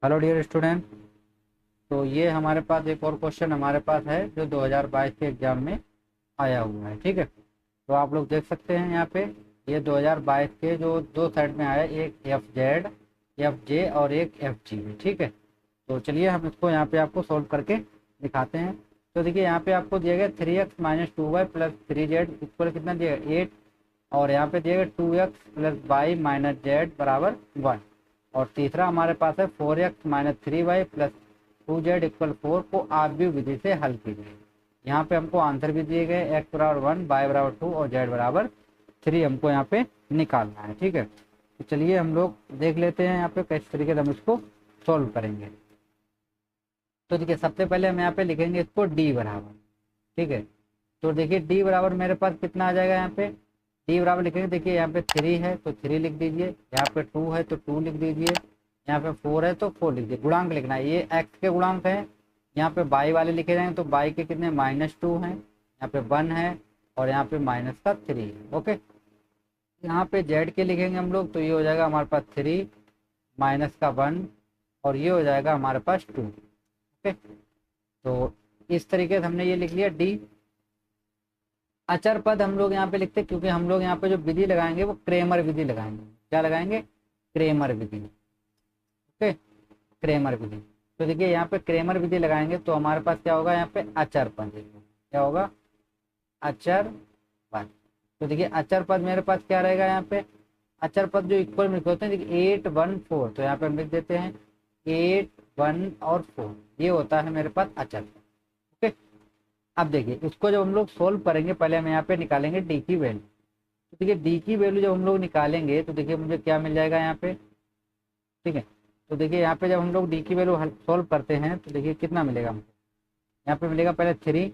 Hello dear student. तो ये हमारे पास एक और क्वेश्चन हमारे पास है जो 2022 के एग्जाम में आया हुआ है। ठीक है, तो आप लोग देख सकते हैं यहाँ पे ये 2022 के जो दो साइड में आया, एक एफ जेड एफ जे और एक एफ जी में। ठीक है, तो चलिए हम इसको यहाँ पे आपको सोल्व करके दिखाते हैं। तो देखिए यहाँ पे आपको दिया गया 3x-2y प्लस 3z इक्वल कितना दिया गया 8, और यहाँ पे दिया गया 2x plus Y minus Z बराबर 1। और तीसरा हमारे पास है 4x minus 3y plus 2z equal 4 को आव्यूह विधि से हल कीजिए। यहाँ पे हमको आंसर भी दिए गए, x बराबर 1, y बराबर 2 और z बराबर 3 हमको यहाँ पे निकालना है। ठीक है, तो चलिए हम लोग देख लेते हैं यहाँ पे किस तरीके से हम इसको सॉल्व करेंगे। तो देखिए सबसे पहले हम यहाँ पे लिखेंगे इसको d बराबर। ठीक है, तो देखिए d बराबर मेरे पास कितना आ जाएगा, यहाँ पे d बराबर लिखेंगे। देखिए यहाँ पे 3 है तो 3 लिख दीजिए, यहाँ पे 2 है तो 2 लिख दीजिए, यहाँ पे 4 है तो 4 लिख दीजिए। गुणांक लिखना है, ये x के गुणांक है। यहाँ पे y वाले लिखे जाएंगे तो y के कितने -2 हैं, यहाँ पे 1 है और यहाँ पे -3 है। ओके, यहाँ पे z के लिखेंगे हम लोग तो ये हो जाएगा हमारे पास 3 -1 और ये हो जाएगा हमारे पास 2। ओके, तो इस तरीके से हमने ये लिख लिया d। अचर पद हम लोग यहाँ पे लिखते हैं क्योंकि हम लोग यहाँ पे जो विधि लगाएंगे वो क्रेमर विधि लगाएंगे। क्या लगाएंगे? क्रेमर विधि। ओके, क्रेमर विधि। तो देखिए यहाँ पे क्रेमर विधि लगाएंगे तो हमारे पास क्या होगा, यहाँ पे अचर पद क्या होगा, अचर पद। तो देखिए अचर पद मेरे पास क्या रहेगा, यहाँ पे अचर पद जो इक्वल में लिखे होते हैं। देखिए 8 1 4, तो यहाँ पे हम लिख देते हैं 8 1 और 4, ये होता है मेरे पास अचर पद। ओके, अब देखिए इसको जब हम लोग सोल्व करेंगे पहले हम यहाँ पे निकालेंगे डी की वैल्यू। तो देखिए डी की वैल्यू जब हम लोग निकालेंगे तो देखिए मुझे क्या मिल जाएगा यहाँ पे। ठीक है, तो देखिए यहाँ पे जब हम लोग डी की वैल्यू सोल्व करते हैं तो देखिए कितना मिलेगा हमको। यहाँ पे मिलेगा पहले 3,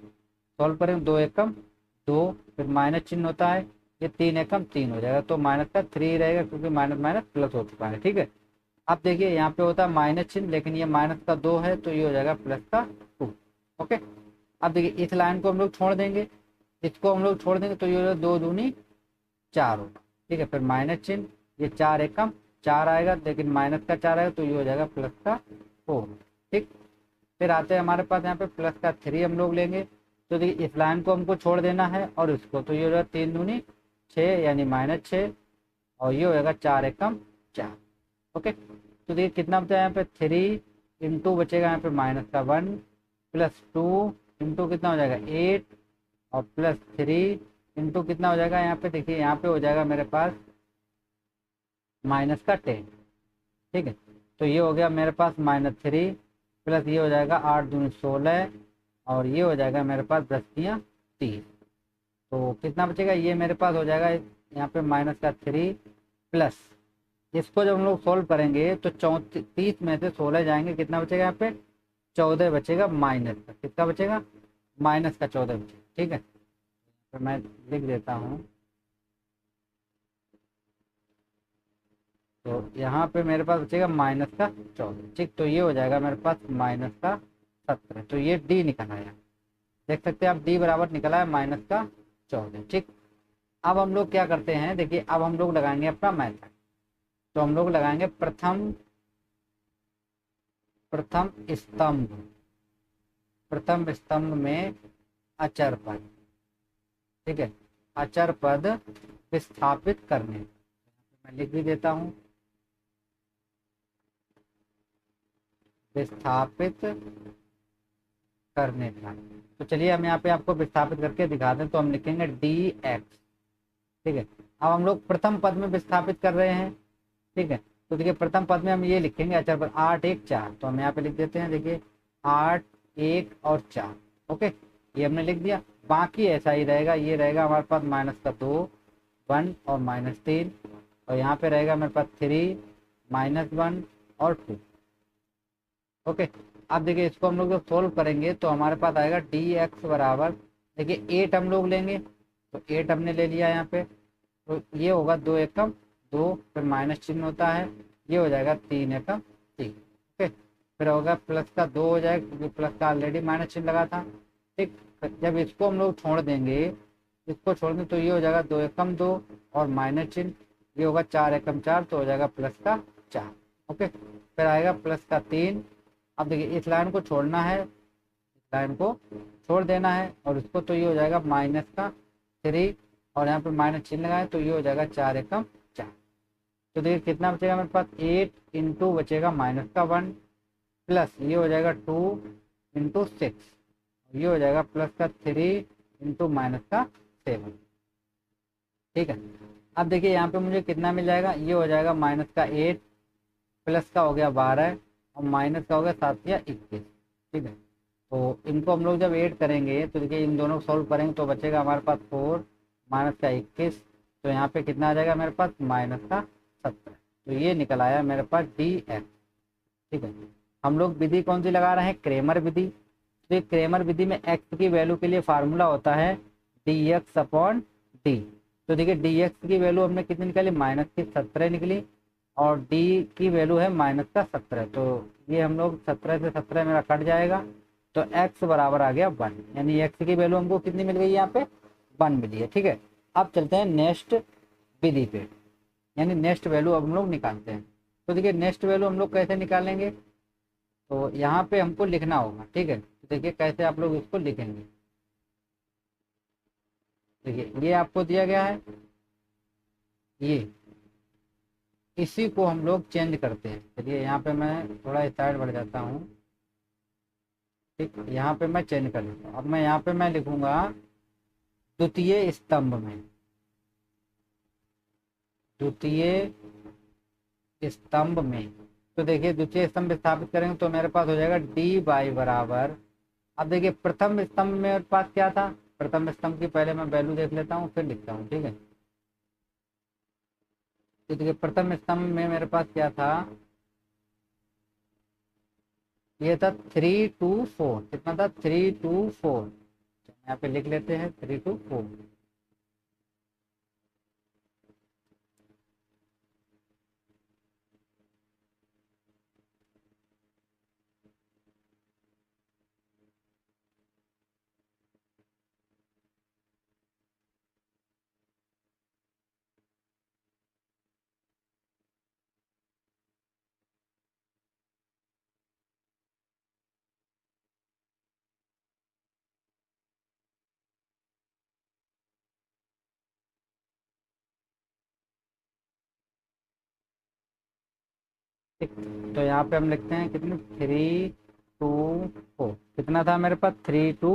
सोल्व करेंगे 2 एकम 2, फिर माइनस चिन्ह होता है, ये 3 एकम 3 हो जाएगा तो माइनस का 3 रहेगा क्योंकि माइनस माइनस प्लस हो चुका है। ठीक है, अब देखिए यहाँ पे होता है माइनस चिन्ह लेकिन ये माइनस का 2 है तो ये हो जाएगा प्लस का 2। ओके, अब देखिए इस लाइन को हम लोग छोड़ देंगे, इसको हम लोग छोड़ देंगे तो ये हो जाएगा 2 दूनी 4 होगा। ठीक है, फिर माइनस चिन्ह, ये 4 एकम 4 आएगा लेकिन माइनस का 4 आएगा तो ये हो जाएगा प्लस का 4। ठीक, फिर आते हैं हमारे पास यहाँ पे प्लस का 3 हम लोग लेंगे। तो देखिए इस लाइन को हमको छोड़ देना है और इसको, तो ये हो जाएगा 3 दूनी 6 यानी -6 और ये हो जाएगा 4 एकम 4। ओके, तो देखिए कितना बचा यहाँ पे 3 इंटू बचेगा यहाँ पे माइनस का 1 प्लस 2 इंटू कितना हो जाएगा 8 और प्लस 3 इंटू कितना हो जाएगा यहाँ पे। देखिए यहाँ पे हो जाएगा मेरे पास माइनस का 10। ठीक है, तो ये हो गया मेरे पास -3 प्लस ये हो जाएगा 8 दूनी 16 और ये हो जाएगा मेरे पास 10 तियाँ 30। तो कितना बचेगा, ये मेरे पास हो जाएगा यहाँ पे माइनस का 3 प्लस, इसको जब हम लोग सोल्व करेंगे तो 34 में से 16 जाएंगे, कितना बचेगा यहाँ पे 14 बचेगा माइनस का, कितना बचेगा माइनस का 14 बचेगा। ठीक है, तो मैं लिख देता हूँ, तो यहाँ पे मेरे पास बचेगा माइनस का 14। ठीक, तो ये हो जाएगा मेरे पास माइनस का 17। तो ये डी निकल आया, देख सकते हैं आप डी बराबर निकला है माइनस का 14। ठीक, अब हम लोग क्या करते हैं, देखिए अब हम लोग लगाएंगे अपना मेथड। तो हम लोग लगाएंगे प्रथम स्तंभ में अचर पद। ठीक है, अचर पद विस्थापित करने, मैं लिख भी देता हूं विस्थापित करने का। तो चलिए हम यहाँ पे आपको विस्थापित करके दिखा दें, तो हम लिखेंगे डी एक्स। ठीक है, अब हम लोग प्रथम पद में विस्थापित कर रहे हैं। ठीक है, तो देखिए प्रथम पद में हम ये लिखेंगे अचर पद 8 1 4, तो हम यहाँ पे लिख देते हैं देखिए 8 1 और 4। ओके, ये हमने लिख दिया, बाकी ऐसा ही रहेगा। ये रहेगा हमारे पास माइनस का 2 1 और -3 और यहाँ पे रहेगा मेरे पास 3 -1 और 2। ओके, अब देखिए इसको हम लोग जब सोल्व करेंगे तो हमारे पास आएगा डी एक्स बराबर, देखिए 8 हम लोग लेंगे तो 8 हमने ले लिया यहाँ पे, तो ये होगा 2 एकम 2, फिर माइनस चिन्ह होता है, ये हो जाएगा 3 एकम 3। ओके, फिर होगा प्लस का 2 हो जाएगा क्योंकि प्लस का ऑलरेडी माइनस चिन्ह लगा था। ठीक, जब इसको हम लोग छोड़ देंगे, इसको छोड़ दें तो ये हो जाएगा 2 एकम 2 और माइनस चिन्ह, ये होगा 4 एकम 4 तो हो जाएगा प्लस का 4। ओके, फिर आएगा प्लस का 3। अब देखिए इस लाइन को छोड़ना है, इस लाइन को छोड़ देना है, और इसको तो ये हो जाएगा माइनस का 3, और यहाँ पे माइनस चिन्ह लगाए तो ये हो जाएगा 4 एकम 4। तो देखिए कितना बचेगा मेरे पास, 8 इंटू बचेगा माइनस का 1, प्लस ये हो जाएगा 2 इंटू 6, ये हो जाएगा प्लस का 3 इंटू माइनस का 7। ठीक है, अब देखिए यहाँ पे मुझे कितना मिल जाएगा, ये हो जाएगा माइनस का 8, प्लस का हो गया 12, और माइनस का हो गया 7 या 21। ठीक है, तो इनको हम लोग जब ऐड करेंगे तो देखिए इन दोनों को सॉल्व करेंगे तो बचेगा हमारे पास 4 माइनस का 21, तो यहाँ पे कितना आ जाएगा मेरे पास माइनस का 17। तो ये निकल आया मेरे पास डी एक्स। ठीक है, हम लोग विधि कौन सी लगा रहे हैं, क्रेमर विधि। तो क्रेमर विधि में एक्स की वैल्यू के लिए फार्मूला होता है डी एक्स अपॉन डी। तो देखिए डी एक्स की वैल्यू हमने कितनी निकाली, माइनस की 17 निकली, और डी की वैल्यू है माइनस का 17। तो ये हम लोग 17 से 17 मेरा कट जाएगा, तो x बराबर आ गया 1, यानी x की वैल्यू हमको कितनी मिल गई यहाँ पे 1 मिली है। ठीक है, अब चलते हैं नेक्स्ट विधि पे, यानी नेक्स्ट वैल्यू अब हम लोग निकालते हैं। तो देखिए नेक्स्ट वैल्यू हम लोग कैसे निकालेंगे, तो यहाँ पे हमको लिखना होगा। ठीक है, तो देखिए कैसे आप लोग इसको लिखेंगे। देखिए ये आपको दिया गया है, ये इसी को हम लोग चेंज करते हैं। चलिए यहाँ पे मैं थोड़ा साइड बढ़ जाता हूँ। ठीक, यहाँ पे मैं चेंज कर लेता हूँ। अब मैं यहाँ पे मैं लिखूंगा द्वितीय स्तंभ में, द्वितीय स्तंभ में। तो देखिए द्वितीय स्तंभ स्थापित करेंगे तो मेरे पास हो जाएगा डी वाई बराबर। अब देखिए प्रथम स्तंभ में मेरे पास क्या था, प्रथम स्तंभ की पहले मैं वैल्यू देख लेता हूँ फिर लिखता हूँ। ठीक है, तो देखिए प्रथम स्तंभ में मेरे पास क्या था, ये था 3 2 4। कितना था, 3 2 4। यहाँ पे लिख लेते हैं 3 2 4। ठीक, तो यहाँ पे हम लिखते हैं कितने, 3 2 4। कितना था मेरे पास, 3 2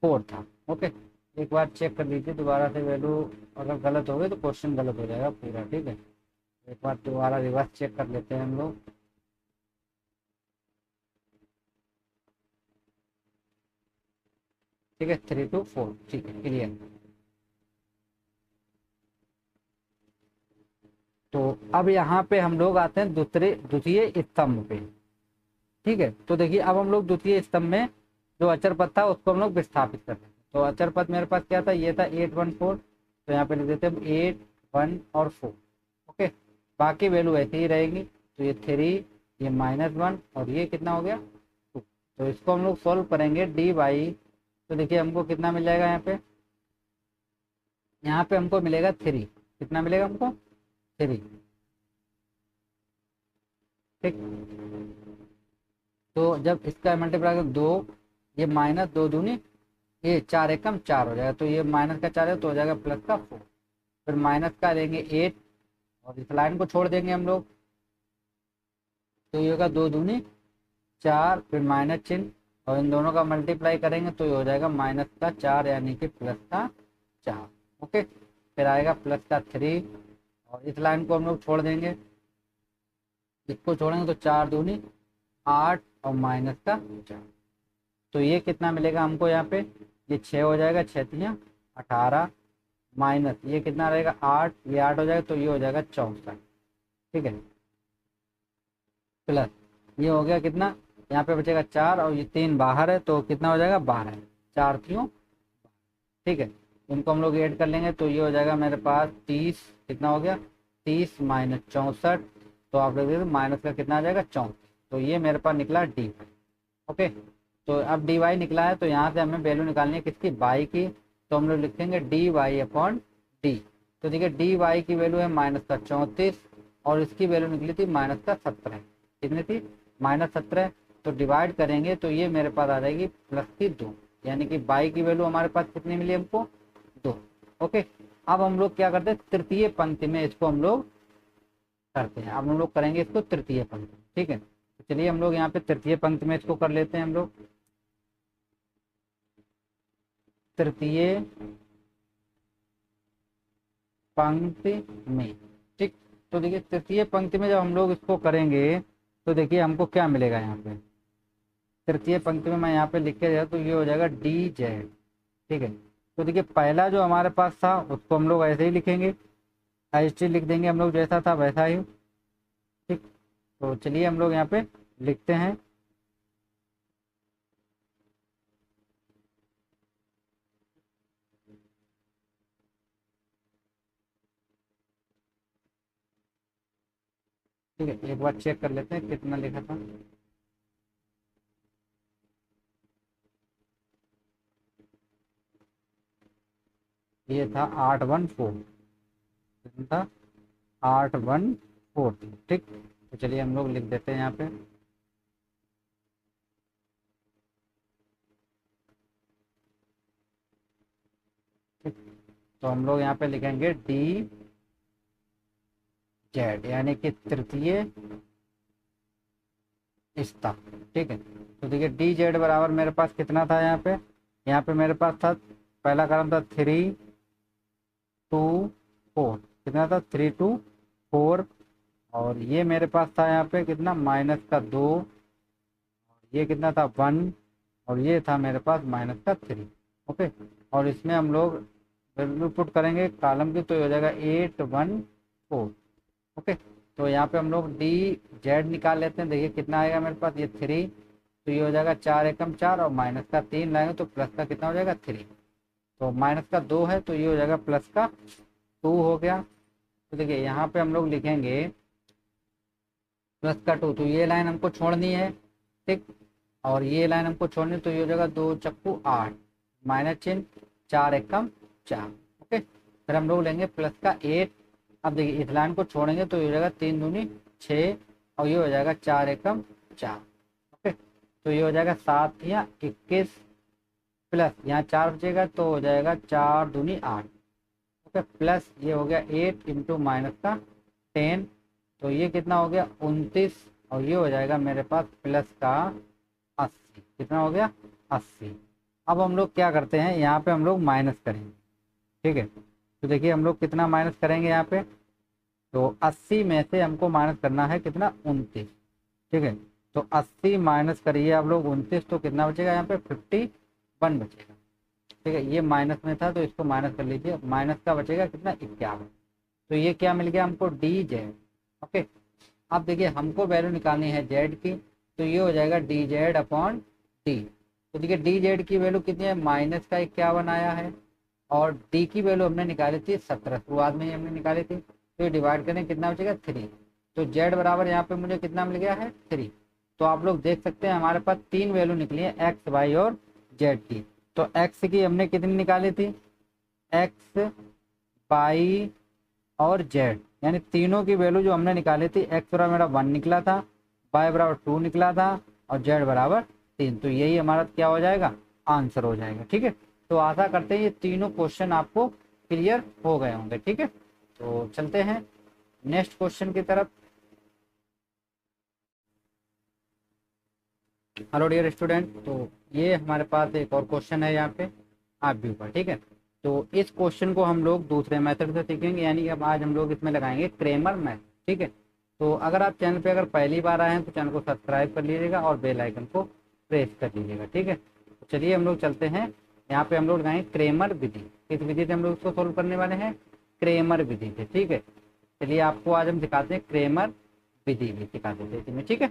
4 था। ओके, एक बार चेक कर लीजिए दोबारा से, वैल्यू अगर गलत हो गई तो क्वेश्चन गलत हो जाएगा पूरा। ठीक है, एक बार दोबारा रिवर्स चेक कर लेते हैं हम लोग। ठीक है, 3 2 4। ठीक है, क्लियर। तो अब यहाँ पे हम लोग आते हैं द्वितीय स्तंभ पे। ठीक है, तो देखिए अब हम लोग द्वितीय स्तंभ में जो अचर पद था उसको हम लोग विस्थापित करते हैं। तो अचर पद मेरे पास क्या था, ये था 8 1 4। तो यहाँ पे लिख देते हैं 8 1 और 4। ओके, बाकी वैल्यू ऐसी ही रहेगी। तो ये 3, ये -1, और ये कितना हो गया 2। तो इसको हम लोग सॉल्व करेंगे डी वाई। तो देखिए हमको कितना मिल जाएगा, यहाँ पे हमको मिलेगा 3। कितना मिलेगा हमको, 3। ठीक, तो जब इसका मल्टीप्लाई कर 2, ये माइनस 2 दूनी, ये 4 एकम 4 हो जाएगा। तो ये माइनस का 4 है तो हो जाएगा प्लस का 4। फिर माइनस का लेंगे 8, और इस लाइन को छोड़ देंगे हम लोग, तो ये होगा 2 दूनी 4, फिर माइनस चिन्ह, और इन दोनों का मल्टीप्लाई करेंगे तो ये हो जाएगा माइनस का 4 यानी कि प्लस का 4। ओके, फिर आएगा प्लस का 3, और इस लाइन को हम लोग छोड़ देंगे, इसको छोड़ेंगे तो 4 दूनी 8, और माइनस का 4। तो ये कितना मिलेगा हमको, यहाँ पे ये 6 हो जाएगा, 6 तियाँ 18, माइनस ये कितना रहेगा 8, ये 8 हो जाएगा तो ये हो जाएगा 64। ठीक है, प्लस ये हो गया कितना, यहाँ पे बचेगा 4, और ये 3 बाहर है तो कितना हो जाएगा 12, 4 तियों। ठीक है, इनको हम लोग ऐड कर लेंगे तो ये हो जाएगा मेरे पास 30। कितना हो गया, 30 माइनस 64। तो आप लोग देखिए माइनस का कितना आ जाएगा 34। तो ये मेरे पास निकला डी। ओके, तो अब डी वाई निकला है तो यहाँ से हमें वैल्यू निकालनी है किसकी, वाई की। तो हम लोग लिखेंगे डी वाई अपॉन डी। तो देखिए डी वाई की वैल्यू है -34, और इसकी वैल्यू निकली थी -17। कितनी थी -17, तो डिवाइड करेंगे तो ये मेरे पास आ जाएगी प्लस की 2, यानी कि बाई की वैल्यू हमारे पास कितनी मिली हमको 2। ओके, अब हम लोग क्या करते हैं तृतीय पंक्ति में इसको हम लोग करते हैं। अब हम लोग करेंगे इसको तृतीय पंक्ति, ठीक है। तो चलिए हम लोग यहाँ पे तृतीय पंक्ति में इसको कर लेते हैं हम लोग। तृतीय पंक्ति में, ठीक। तो देखिए तृतीय पंक्ति में जब हम लोग इसको करेंगे तो देखिए हमको क्या मिलेगा यहाँ पे। तृतीय पंक्ति में मैं यहाँ पे लिख के दिया तो ये हो जाएगा डी जेड, ठीक है। तो देखिए पहला जो हमारे पास था उसको हम लोग ऐसे ही लिखेंगे, एच लिख देंगे हम लोग, जैसा था वैसा ही, ठीक। तो चलिए हम लोग यहाँ पे लिखते हैं। ठीक है, एक बार चेक कर लेते हैं कितना लिखा था। ये था 814, कितना था 814, ठीक। तो चलिए हम लोग लिख देते हैं यहाँ पे। ठीक, तो हम लोग यहाँ पे लिखेंगे डी जेड, यानी कि तृतीय स्तर, ठीक है। तो देखिए डी जेड बराबर मेरे पास कितना था यहाँ पे मेरे पास था पहला कॉलम था 3 2 4, कितना था 3 2 4, और ये मेरे पास था यहाँ पे कितना -2, ये कितना था 1, और ये था मेरे पास -3। ओके, और इसमें हम लोग वैल्यू पुट करेंगे कॉलम की, तो ये हो जाएगा 8 1 4। ओके, तो यहाँ पे हम लोग डी जेड निकाल लेते हैं। देखिए कितना आएगा मेरे पास, ये 3, तो ये हो जाएगा 4 एकम 4, और माइनस का 3 लाएंगे तो प्लस का कितना हो जाएगा 3, तो माइनस का 2 है तो ये हो जाएगा प्लस का 2 हो गया। तो देखिए यहाँ पे हम लोग लिखेंगे प्लस का 2, तो ये लाइन हमको छोड़नी है, ठीक। और ये लाइन हमको छोड़नी, तो ये हो जाएगा 2 चक्कू 8, माइनस चिन्ह 4 एकम 4। ओके, फिर हम लोग लेंगे प्लस का 8। अब देखिए इस लाइन को छोड़ेंगे तो ये हो जाएगा 3 दूनी 6, और ये हो जाएगा 4 एकम 4। ओके, तो ये हो जाएगा 7 या 21, प्लस यहाँ 4 बचेगा तो हो जाएगा 4 दूनी 8। ओके, प्लस ये हो गया 8 इंटू माइनस का 10, तो ये कितना हो गया 29, और ये हो जाएगा मेरे पास प्लस का 80। कितना हो गया 80। अब हम लोग क्या करते हैं, यहाँ पे हम लोग माइनस करेंगे, ठीक है। तो देखिए हम लोग कितना माइनस करेंगे यहाँ पे, तो 80 में से हमको माइनस करना है कितना 29, ठीक है। तो 80 माइनस करिए आप लोग 29, तो कितना बचेगा यहाँ पे 51 बचेगा, ठीक है। ये माइनस में था तो इसको माइनस कर लीजिए, माइनस का बचेगा कितना 51। तो ये क्या मिल गया हमको डी जेड। ओके, अब देखिए हमको वैल्यू निकालनी है जेड की, तो ये हो जाएगा डी जेड अपॉन डी। तो देखिए डी जेड की वैल्यू कितनी है, माइनस का 51 आया है, और डी की वैल्यू हमने निकाली थी 17, शुरुआत में ही हमने निकाली थी। तो ये डिवाइड करें कितना बचेगा 3, तो जेड बराबर यहाँ पे मुझे कितना मिल गया है 3। तो आप लोग देख सकते हैं हमारे पास 3 वैल्यू निकली है, एक्स वाई और जेड की। तो एक्स की हमने कितनी निकाली थी, एक्स वाई और जेड, यानी तीनों की वैल्यू जो हमने निकाली थी, एक्स बराबर मेरा 1 निकला था, वाई बराबर 2 निकला था, और जेड बराबर 3। तो यही हमारा क्या हो जाएगा, आंसर हो जाएगा, ठीक है। तो आशा करते हैं ये तीनों क्वेश्चन आपको क्लियर हो गए होंगे, ठीक है। तो चलते हैं नेक्स्ट क्वेश्चन की तरफ। हेलो डियर स्टूडेंट, तो ये हमारे पास एक और क्वेश्चन है यहाँ पे आप व्यू पर, ठीक है। तो इस क्वेश्चन को हम लोग दूसरे मेथड से सीखेंगे, यानी कि अब आज हम लोग इसमें लगाएंगे क्रेमर मेथड, ठीक है। तो अगर आप चैनल पे अगर पहली बार आए हैं तो चैनल को सब्सक्राइब कर लीजिएगा और बेल आइकन को प्रेस कर लीजिएगा, ठीक है। तो चलिए हम लोग चलते हैं, यहाँ पे हम लोग लगाएंगे क्रेमर विधि। किस विधि से हम लोग इसको सोल्व करने वाले हैं, क्रेमर विधि से, ठीक है। चलिए आपको आज हम दिखाते हैं क्रेमर विधि भी सिखाते हैं इसमें, ठीक है।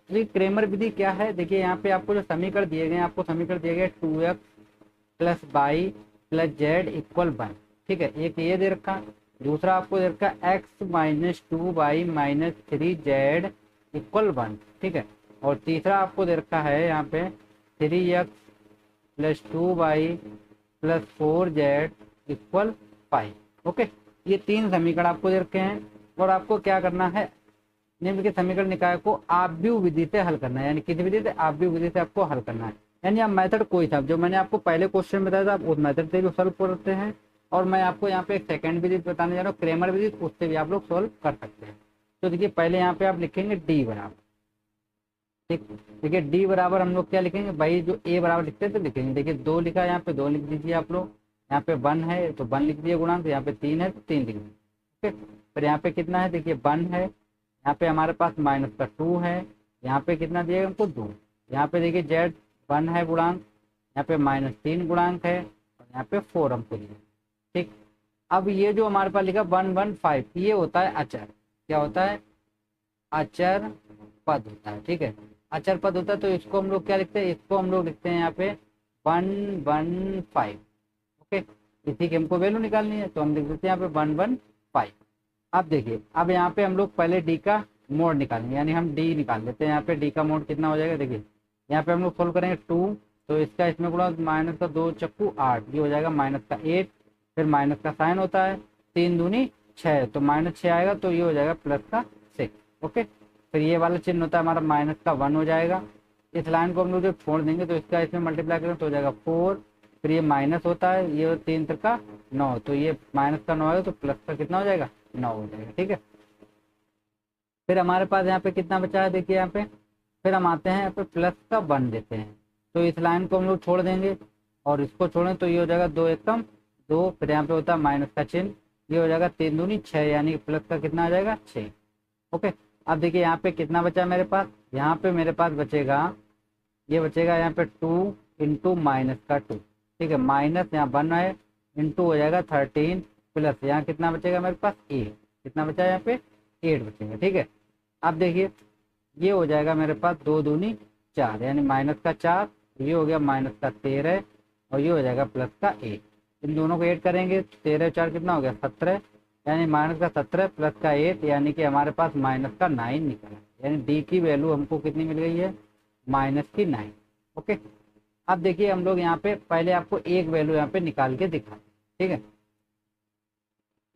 चलिए क्रेमर विधि क्या है, देखिए यहाँ पे आपको जो समीकरण दिए गए, आपको समीकरण दिए गए 2x plus y plus z equal 1, ठीक है। एक ये दे रखा, दूसरा आपको दे रखा x minus 2y minus 3z equal 1, ठीक है। और तीसरा आपको दे रखा है यहाँ पे 3x plus 2y plus 4z equal 5। Okay, ये तीन समीकरण आपको दे रखे हैं, और आपको क्या करना है, निम्नलिखित समीकरण निकाय को आव्यूह विधि से हल करना है, यानी किस विधि से, आव्यूह विधि से आपको हल करना है। यानी अब मेथड कोई था, जो मैंने आपको पहले क्वेश्चन में बताया था, आप उस मेथड से भी सॉल्व करते हैं, और मैं आपको यहाँ पे एक सेकंड विधि बताने जा रहा हूँ, क्रेमर विधि, उससे भी आप लोग सॉल्व कर सकते हैं। तो देखिए पहले यहाँ पे आप लिखेंगे डी बराबर, ठीक, देखिए डी बराबर हम लोग क्या लिखेंगे भाई, जो ए बराबर लिखते हैं तो लिखेंगे, देखिए 2 लिखा है यहाँ पे 2 लिख दीजिए आप लोग, यहाँ पे 1 है तो 1 लिख दिए गुणांक, यहाँ पे 3 है तो 3 लिख दीजिए, ठीक। फिर यहाँ पे कितना है, देखिए 1 है, यहाँ पे हमारे पास माइनस का 2 है, यहाँ पे कितना दिएगा हमको 2, यहाँ पे देखिए जेड 1 है गुणांक, यहाँ पे -3 गुणांक है, और यहाँ पे 4 हमको दिया, ठीक। अब ये जो हमारे पास लिखा 115, ये होता है अचर, क्या होता है, अचर पद होता है, ठीक है, अचर पद होता है। तो इसको हम लोग क्या लिखते हैं, इसको हम लोग लिखते हैं यहाँ पे 115, ओके। इसी की हमको वैल्यू निकालनी है, तो हम लिख देते हैं यहाँ पे 115। अब देखिए, अब यहाँ पे हम लोग पहले डी का मोड निकालेंगे, यानी हम डी निकाल लेते हैं, यहाँ पे डी का मोड कितना हो जाएगा, देखिए यहाँ पे हम लोग सोल्व करेंगे 2, तो इसका इसमें गुणा माइनस का 2 चक्कू 8, ये हो जाएगा माइनस का 8, फिर माइनस का साइन होता है, 3 दूनी 6, तो -6 आएगा, तो ये हो जाएगा प्लस का 6, ओके। फिर ये वाला चिन्ह होता है हमारा माइनस का 1 हो जाएगा, इस लाइन को हम लोग जब छोड़ देंगे तो इसका इसमें मल्टीप्लाई करें तो हो जाएगा 4, फिर ये माइनस होता है, ये 3 का 9, तो ये माइनस का 9 आएगा, तो प्लस का कितना हो जाएगा, 9 हो जाएगा, ठीक है। फिर हमारे पास यहाँ पे कितना बचा है, देखिए यहाँ पे, फिर हम आते हैं यहाँ पे प्लस का 1 देते हैं, तो इस लाइन को हम लोग छोड़ देंगे और इसको छोड़ें तो ये हो जाएगा 2 एकम 2, फिर यहाँ पे होता है माइनस का चिन्ह, ये हो जाएगा 3 दूनी 6, यानी प्लस का कितना आ जाएगा 6, ओके। अब देखिए यहाँ पे कितना बचा मेरे पास, यहाँ पे मेरे पास बचेगा, ये बचेगा यहाँ पे 2 इंटू माइनस का 2, ठीक है, माइनस यहाँ 1 है, इंटू हो जाएगा 13, प्लस यहाँ कितना बचेगा मेरे पास 8, कितना बचा यहाँ पे 8 बचेगा, ठीक है। अब देखिए ये हो जाएगा मेरे पास 2 दूनी 4, यानी माइनस का 4, ये हो गया माइनस का 13, और ये हो जाएगा प्लस का 8, इन दोनों को ऐड करेंगे, 13 4 कितना हो गया 17, यानी माइनस का 17 प्लस का 8, यानी कि हमारे पास माइनस का 9 निकला, यानी डी की वैल्यू हमको कितनी मिल गई है, माइनस की 9, ओके। अब देखिए हम लोग यहाँ पे पहले आपको एक वैल्यू यहाँ पे निकाल के दिखा, ठीक है।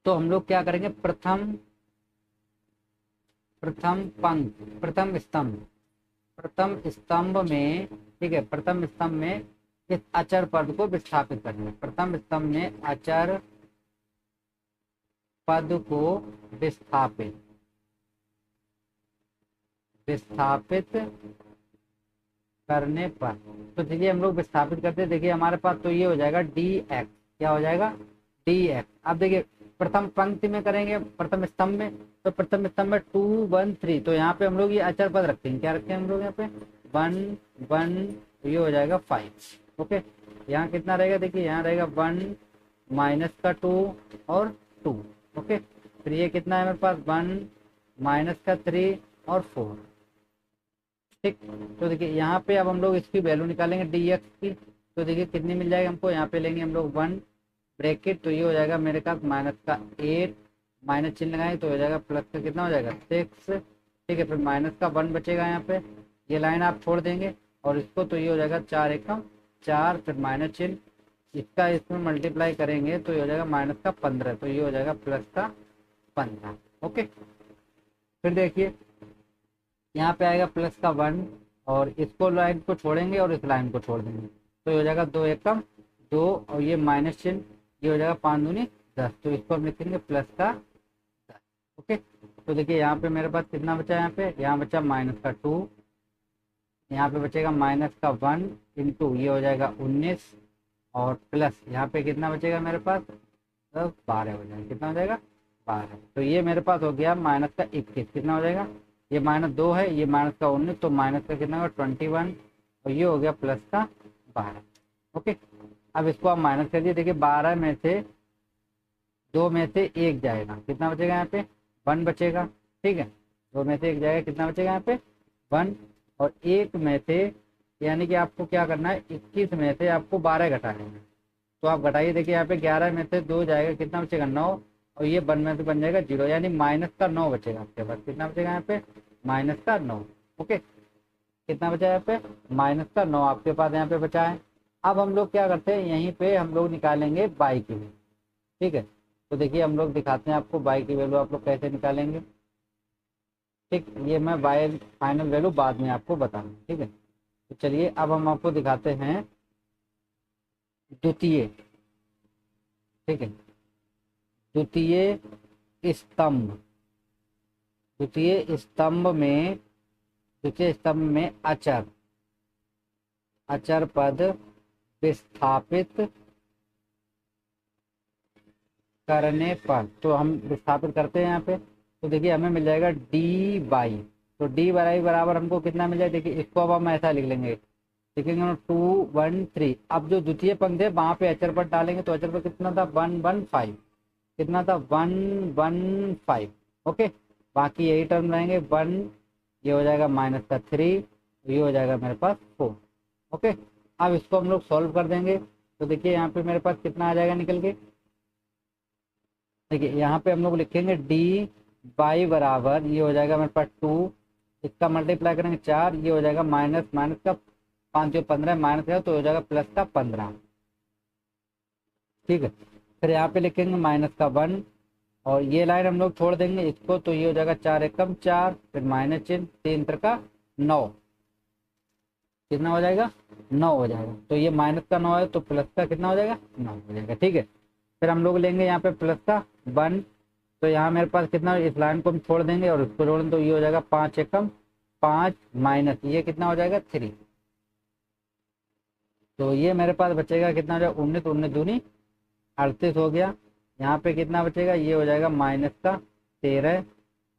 तो हम लोग क्या करेंगे, प्रथम पंक्ति, प्रथम स्तंभ में, ठीक है, प्रथम स्तंभ में इस अचर पद को विस्थापित करेंगे, प्रथम स्तंभ में अचर पद को विस्थापित करने पर, तो देखिए हम लोग विस्थापित करते हैं, देखिए हमारे पास तो ये हो जाएगा dx, क्या हो जाएगा dx। अब देखिए प्रथम पंक्ति में करेंगे, प्रथम स्तंभ में, तो प्रथम स्तंभ में 2 1 3, तो यहाँ पे हम लोग ये अचर पद रखते हैं, क्या रखते हैं हम लोग यहाँ पे 1 1, ये हो जाएगा 5, ओके। यहाँ कितना रहेगा, देखिए यहाँ रहेगा 1 माइनस का 2 और 2, ओके। फिर ये कितना है मेरे पास 1 माइनस का 3 और 4, ठीक। तो देखिए यहाँ पे अब हम लोग इसकी वैल्यू निकालेंगे dx की, तो देखिए कितनी मिल जाएगी हमको, यहाँ पे लेंगे हम लोग 1 ब्रैकेट, तो ये हो जाएगा मेरे पास माइनस का 8, माइनस चिन्ह लगाएंगे तो हो जाएगा प्लस का कितना हो जाएगा 6, ठीक है। फिर माइनस का 1 बचेगा यहाँ पे, ये लाइन आप छोड़ देंगे और इसको, तो ये हो जाएगा 4 एकम 4, फिर माइनस चिन्ह, इसका इसमें मल्टीप्लाई करेंगे तो ये हो जाएगा माइनस का 15, तो ये हो जाएगा प्लस का 15, ओके। फिर देखिए यहाँ पे आएगा प्लस का 1, और इसको लाइन को छोड़ेंगे और इस लाइन को छोड़ देंगे, तो ये हो जाएगा 2 एकम 2, और ये माइनस चिन्ह, ये हो जाएगा 5 दूनी 10, तो इसको हम लिखेंगे प्लस का 10, ओके। तो देखिए यहाँ पे मेरे पास कितना बचा है, यहाँ बचा माइनस का 2, यहाँ पे बचेगा माइनस का 1 इंटू, ये हो जाएगा 19, और प्लस यहाँ पे कितना बचेगा मेरे पास, तो 12 हो जाएगा, कितना हो जाएगा 12, तो ये मेरे पास हो गया माइनस का 21, कितना हो जाएगा, ये -2 है, ये माइनस का 19, तो माइनस का कितना होगा 21, और ये हो गया प्लस का 12, ओके। अब इसको आप माइनस कर दिए, देखिए 12 में से 2 में से 1 जाएगा, कितना बचेगा यहाँ पे 1 बचेगा, ठीक है, 2 में से 1 जाएगा, कितना बचेगा यहाँ पे 1, और 1 में से, यानी कि आपको क्या करना है 21 में से आपको 12 घटाने हैं, तो आप घटाइए, देखिए यहाँ पे 11 में से 2 जाएगा, कितना बचेगा 9, और ये 1 में से बन जाएगा 0, यानी माइनस का 9 बचेगा आपके पास, कितना बचेगा यहाँ पे माइनस का 9, ओके। कितना बचा है यहाँ पे माइनस का 9 आपके पास यहाँ पे बचा है। अब हम लोग क्या करते हैं, यहीं पे हम लोग निकालेंगे बाई की वैल्यू, ठीक है। तो देखिए हम लोग दिखाते हैं आपको बाई की वैल्यू आप लोग कैसे निकालेंगे। ठीक, ये मैं बाय फाइनल वैल्यू बाद में आपको बताऊंगा। ठीक है, तो चलिए अब हम आपको दिखाते हैं द्वितीय। ठीक है, द्वितीय स्तंभ। द्वितीय स्तंभ में अचर पद विस्थापित करने पर, तो हम विस्थापित करते हैं यहाँ पे, तो देखिए हमें मिल जाएगा डी बाई। तो डी बाई बराबर हमको कितना मिल जाए, देखिए इसको अब हम ऐसा लिख लेंगे, लिखेंगे 213। अब जो द्वितीय पंक्ति है वहां पे अचर पद डालेंगे, तो अचर पद कितना था 115, कितना था 115। ओके, बाकी यही टर्म रहेंगे 1, ये हो जाएगा माइनस का 3, ये हो जाएगा मेरे पास 4। ओके, अब इसको हम लोग सॉल्व कर देंगे, तो देखिए यहाँ पे मेरे पास कितना आ जाएगा निकल के, देखिए यहाँ पे हम लोग लिखेंगे डी बाई बराबर, ये हो जाएगा मेरे पास 2, इसका मल्टीप्लाई करेंगे 4, ये हो जाएगा माइनस का 5 जो 15 माइनस है तो हो जाएगा प्लस का 15। ठीक है, फिर यहाँ पे लिखेंगे माइनस का 1, और ये लाइन हम लोग छोड़ देंगे इसको, तो ये हो जाएगा 4 एकम 4, फिर माइनस चिन्ह, 3 का 9, कितना हो जाएगा 9 हो जाएगा। तो ये माइनस का 9 है तो प्लस का कितना हो जाएगा 9 हो जाएगा। ठीक है, फिर हम लोग लेंगे यहाँ पे प्लस का 1, तो यहाँ मेरे पास कितना, इस लाइन को हम छोड़ देंगे और इसको जोड़ देंगे, तो ये हो जाएगा 5 एकम 5 माइनस ये कितना हो जाएगा 3, तो ये मेरे पास बचेगा कितना हो जाएगा 19, 19 दूनी 38 हो गया। यहाँ पे कितना बचेगा, ये हो जाएगा माइनस का 13,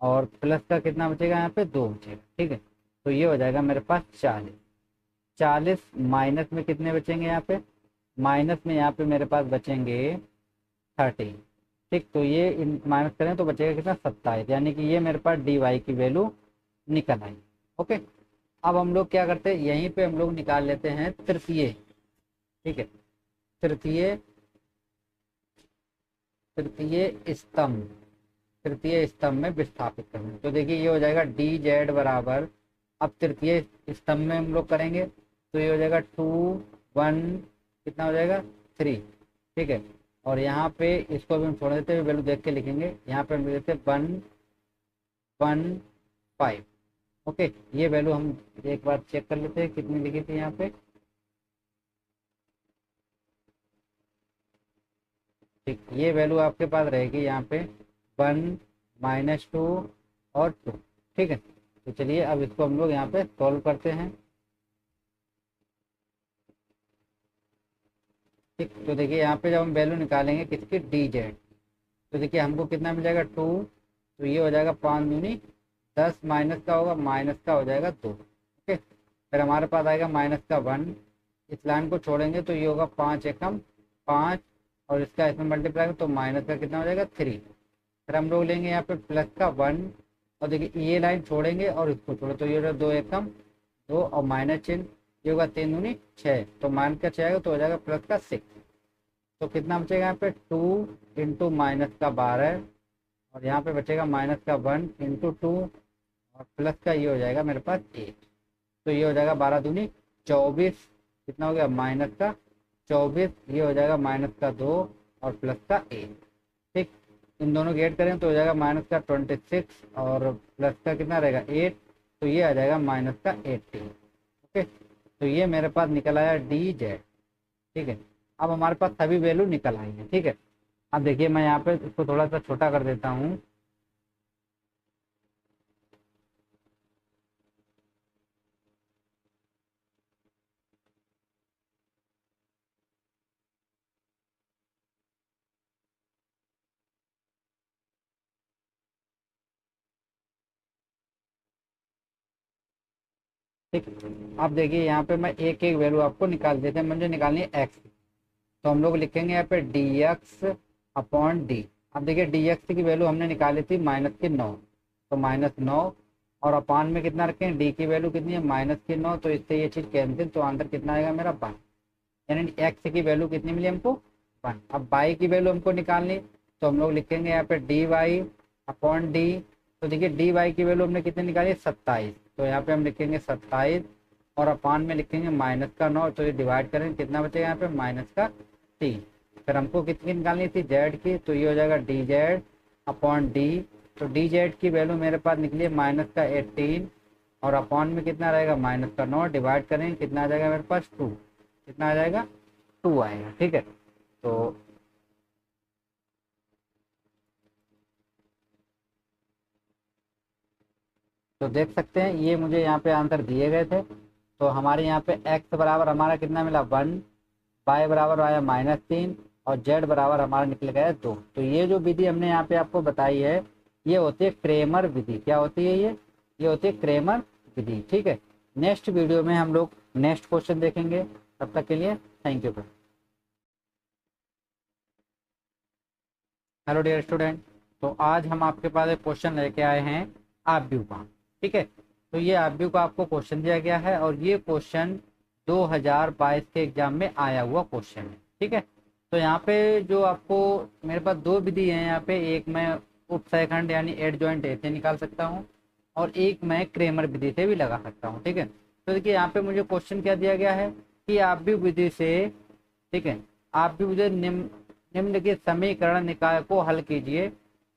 और प्लस का कितना बचेगा यहाँ पे 2 बचेगा। ठीक है, तो ये हो जाएगा मेरे पास 40 माइनस में कितने बचेंगे, यहाँ पे माइनस में यहाँ पे मेरे पास बचेंगे 30। ठीक, तो ये माइनस करें तो बचेगा कितना 27, यानी कि ये मेरे पास डी वाई की वैल्यू निकल आई। ओके, अब हम लोग क्या करते हैं, यहीं पे हम लोग निकाल लेते हैं तृतीय। ठीक है, तृतीय स्तंभ में विस्थापित करना, तो देखिए ये हो जाएगा डी जेड बराबर, अब तृतीय स्तंभ में हम लोग करेंगे तो ये हो जाएगा 2 1 कितना हो जाएगा 3। ठीक है, और यहाँ पे इसको भी हम छोड़ देते हैं, वैल्यू देख के लिखेंगे, यहाँ पे हम लिख देते 1 1 5। ओके, ये वैल्यू हम एक बार चेक कर लेते हैं कितनी लिखी थी यहाँ पे। ठीक, ये वैल्यू आपके पास रहेगी यहाँ पे 1 -2 और 2। ठीक है, तो चलिए अब इसको हम लोग यहाँ पे सॉल्व करते हैं। ठीक, तो देखिए यहाँ पे जब हम वैल्यू निकालेंगे किसकी, डी जेड, तो देखिए हमको कितना मिल जाएगा 2, तो ये हो जाएगा 5 दूनी 10, माइनस का होगा माइनस का हो जाएगा 2। ओके, फिर हमारे पास आएगा माइनस का 1, इस लाइन को छोड़ेंगे तो ये होगा 5 एकम 5, और इसका इसमें मल्टीप्लाई तो माइनस का कितना हो जाएगा 3। फिर हम लोग लेंगे यहाँ पे प्लस का 1, और देखिए ये लाइन छोड़ेंगे और इसको छोड़ो तो ये हो जाएगा 2 एकम 2, और माइनस चिन्ह, ये होगा 3 दूनी 6, तो माइनस का 6 आएगा तो हो जाएगा प्लस का 6। तो कितना बचेगा यहाँ पे 2 इंटू माइनस का 12, और यहाँ पे बचेगा माइनस का 1 इंटू 2, और प्लस का ये हो जाएगा मेरे पास 8, तो ये हो जाएगा 12 दूनी 24, कितना हो गया माइनस का 24, ये हो जाएगा माइनस का 2 और प्लस का 1। ठीक, इन दोनों की ऐड करें तो हो जाएगा माइनस का 26 और प्लस का कितना रहेगा 8, तो ये आ जाएगा माइनस का 18। ओके, तो ये मेरे पास निकल आया डी जेड। ठीक है, अब हमारे पास सभी वैल्यू निकल आई है। ठीक है, अब देखिए मैं यहाँ पे इसको थोड़ा सा छोटा कर देता हूँ। ठीक, अब देखिए यहाँ पे मैं एक एक वैल्यू आपको निकाल देते हैं, मुझे निकालनी है एक्स, तो हम लोग लिखेंगे यहाँ पे डी एक्स अपॉन डी। अब देखिए डी एक्स की वैल्यू हमने निकाली थी माइनस की 9, तो -9, और अपान में कितना रखें, डी की वैल्यू कितनी है -9, तो इससे ये चीज़ कैंसिल, तो आंसर कितना आएगा मेरा 1, यानी एक्स की वैल्यू कितनी मिली हमको 1। अब वाई की वैल्यू हमको निकालनी, तो हम लोग लिखेंगे यहाँ पे डी वाई अपॉन डी, तो देखिए डी वाई की वैल्यू हमने कितनी निकाली 27, तो यहाँ पे हम लिखेंगे 27, और अपान में लिखेंगे माइनस का 9, तो ये डिवाइड करेंगे कितना बचेगा यहाँ पे माइनस का 3। फिर हमको कितनी निकालनी थी जेड की, तो ये हो जाएगा डी जेड अपॉन डी, तो डी जेड की वैल्यू मेरे पास निकली है -18 और अपॉन में कितना रहेगा -9 डिवाइड करेंगे कितना आ जाएगा मेरे पास 2, कितना आ जाएगा 2 आएगा। ठीक है, तो देख सकते हैं ये मुझे यहाँ पे आंसर दिए गए थे। तो हमारे यहाँ पे x बराबर हमारा कितना मिला 1, y बराबर आया -3 और z बराबर हमारा निकल गया 2। तो ये जो विधि हमने यहाँ पे आपको बताई है ये होती है क्रेमर विधि। क्या होती है ये होती है क्रेमर विधि। ठीक है, नेक्स्ट वीडियो में हम लोग नेक्स्ट क्वेश्चन देखेंगे। तब तक के लिए thank you. Hello dear student, तो आज हम आपके पास एक क्वेश्चन लेके आए हैं आव्यूह का। ठीक है, तो ये आव्यूह का आपको क्वेश्चन दिया गया है और ये क्वेश्चन 2022 के एग्जाम में आया हुआ क्वेश्चन है। ठीक है, तो यहाँ पे जो आपको मेरे पास दो विधि है यहाँ पे, एक मैं उपसयखंड यानी एडजॉइंट ऐसे निकाल सकता हूँ और एक मैं क्रेमर विधि से भी लगा सकता हूँ। ठीक है, तो देखिए यहाँ पे मुझे क्वेश्चन क्या दिया गया है कि आव्यूह विधि से, ठीक है, आव्यूह विधि निम्नलिखित समीकरण निकाय को हल कीजिए।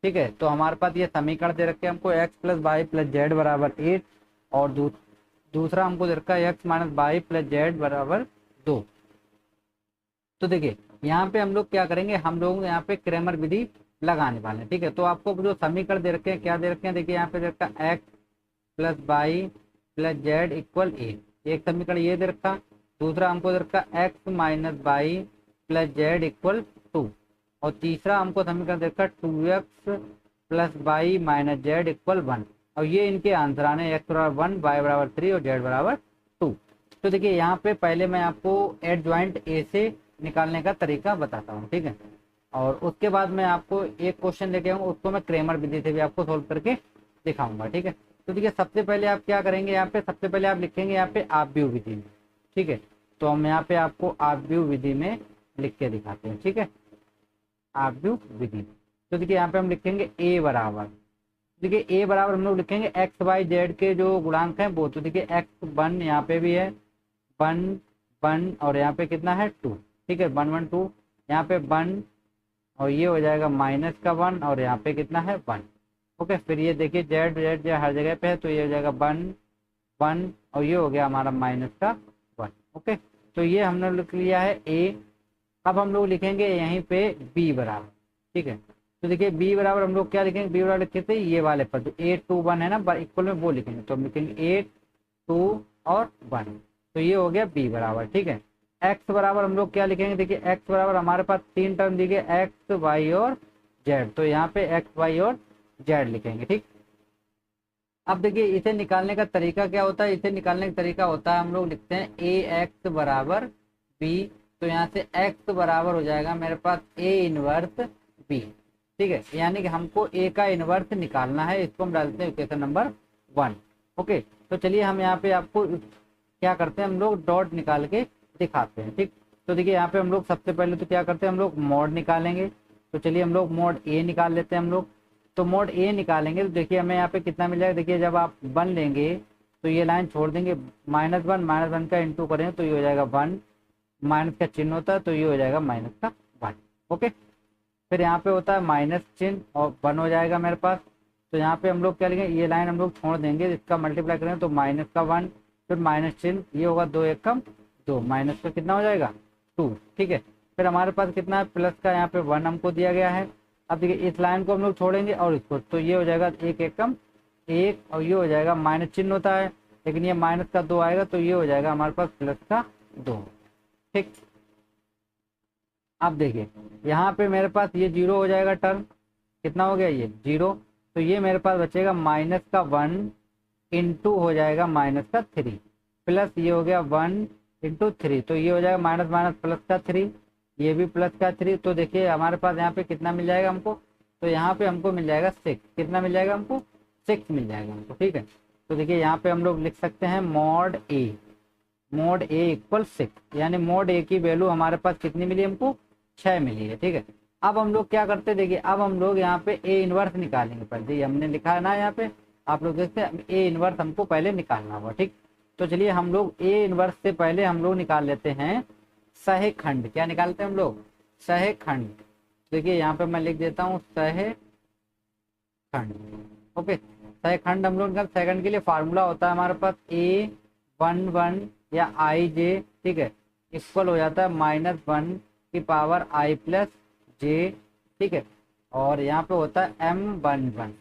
ठीक है, तो हमारे पास ये समीकरण दे रखे हैं हमको x + y + z बराबर 8 और दूसरा हमको दे रखा है x - y + z बराबर 2। तो देखिए यहाँ पे हम लोग क्या करेंगे, हम लोग यहाँ पे क्रेमर विधि लगाने वाले हैं। ठीक है, तो आपको जो समीकरण दे रखे हैं क्या दे रखे हैं, देखिए यहाँ पे दे रखा है x + y + z = 8, एक समीकरण ये दे रखा। दूसरा हमको दे रखा x - y + z = 2 और तीसरा हमको समीकरण दे रखा 2x + y - z = 1 और ये इनके आंसर आने x बराबर 1, y बराबर 3 और z बराबर 2। तो देखिए यहाँ पे पहले मैं आपको एडजॉइंट ए से निकालने का तरीका बताता हूँ। ठीक है, और उसके बाद मैं आपको एक क्वेश्चन लेके आऊँगा, उसको मैं क्रेमर विधि से भी आपको सोल्व करके दिखाऊंगा। ठीक है, तो देखिए सबसे पहले आप क्या करेंगे, यहाँ पे सबसे पहले आप लिखेंगे यहाँ पे आव्यूह विधि में। ठीक है, तो हम यहाँ पे आपको आव्यूह विधि में लिख के दिखाते हैं। ठीक है, आव्यूह विधि, तो देखिए यहाँ पे हम लिखेंगे a बराबर, देखिए a बराबर हम लोग लिखेंगे x y z के जो गुणांक हैं वो। तो देखिए x 1 यहाँ पे भी है 1 1 और यहाँ पे कितना है 2। ठीक है, 1 1 2, यहाँ पे 1 और ये हो जाएगा -1 और यहाँ पे कितना है 1। ओके, फिर ये देखिए z z हर जगह पे है तो ये हो जाएगा 1 1 और ये हो गया हमारा -1। ओके, तो ये हमने लिख लिया है a। अब हम लोग लिखेंगे यहीं पे b बराबर। ठीक है, तो देखिए b बराबर हम लोग क्या लिखेंगे, b बराबर लिखे थे ये वाले पर जो 8 2 1 है ना इक्वल में, वो लिखेंगे। तो हम लिखेंगे 8 2 और 1, तो ये हो गया b बराबर। ठीक है, x बराबर हम लोग क्या लिखेंगे, देखिए x बराबर हमारे पास 3 टर्म दी गई x y और z, तो यहाँ पे x y और z लिखेंगे। ठीक, अब देखिए इसे निकालने का तरीका क्या होता है, इसे निकालने का तरीका होता है हम लोग लिखते हैं ax बराबर b। तो यहाँ से x बराबर हो जाएगा मेरे पास a इनवर्स b। ठीक है, यानी कि हमको a का इनवर्स निकालना है, इसको हम डालते हैं इक्वेशन नंबर 1। ओके, तो चलिए हम यहाँ पे आपको क्या करते हैं, हम लोग डॉट निकाल के दिखाते हैं। ठीक, तो देखिए यहाँ पे हम लोग सबसे पहले तो क्या करते हैं, हम लोग मॉड निकालेंगे। तो चलिए हम लोग मॉड a निकाल लेते हैं हम लोग। तो मॉड a निकालेंगे तो देखिए हमें यहाँ पे कितना मिल जाएगा, देखिए जब आप 1 लेंगे तो ये लाइन छोड़ देंगे, -1 का इंटू करें तो ये हो जाएगा 1, माइनस का चिन्ह होता है तो ये हो जाएगा -1। ओके, फिर यहाँ पे होता है माइनस चिन्ह और 1 हो जाएगा मेरे पास। तो यहाँ पे हम लोग क्या लिखेंगे, ये लाइन हम लोग छोड़ देंगे, इसका मल्टीप्लाई करें तो -1 फिर माइनस चिन्ह, ये होगा 2 1 2, माइनस का कितना हो जाएगा 2। ठीक है, फिर हमारे पास कितना है प्लस का, यहाँ पे 1 हमको दिया गया है। अब देखिए इस लाइन को हम लोग छोड़ेंगे और इसको, तो ये हो जाएगा 1 1 1 और ये हो जाएगा माइनस चिन्ह होता है लेकिन ये माइनस का 2 आएगा तो ये हो जाएगा हमारे पास प्लस का 2। ठीक, अब देखिए यहाँ पे मेरे पास ये 0 हो जाएगा, टर्म कितना हो गया ये 0, तो ये मेरे पास बचेगा -1 इंटू हो जाएगा -3 प्लस ये हो गया 1 इंटू 3, तो ये हो जाएगा माइनस माइनस प्लस का 3, ये भी प्लस का 3। तो देखिए हमारे पास यहाँ पे कितना मिल जाएगा हमको, तो यहाँ पे हमको मिल जाएगा 6, कितना मिल जाएगा हमको 6 मिल जाएगा हमको। ठीक है, तो देखिए यहाँ पे हम लोग लिख सकते हैं मॉड ए = 6, यानी मॉड ए की वैल्यू हमारे पास कितनी मिली हमको 6 मिली है। ठीक है, अब हम लोग क्या करते हैं, देखिए अब हम लोग यहाँ पे ए इनवर्स निकालेंगे। पहले ये हमने लिखा है ना, यहाँ पे आप लोग देखते हैं ए इनवर्स हमको पहले निकालना होगा। ठीक, तो चलिए हम लोग ए इनवर्स से पहले हम लोग निकाल लेते हैं सहखंड। क्या निकालते हैं हम लोग, सहखंड। देखिए यहाँ पे मैं लिख देता हूँ सहखंड। खंड। ओके, सह खंड हम लोग निकाल, सेकंड के लिए फार्मूला होता है हमारे पास A11 या IJ, ठीक है, इक्वल हो जाता है -1 की पावर I प्लस J, ठीक है, और यहाँ पे होता है M11,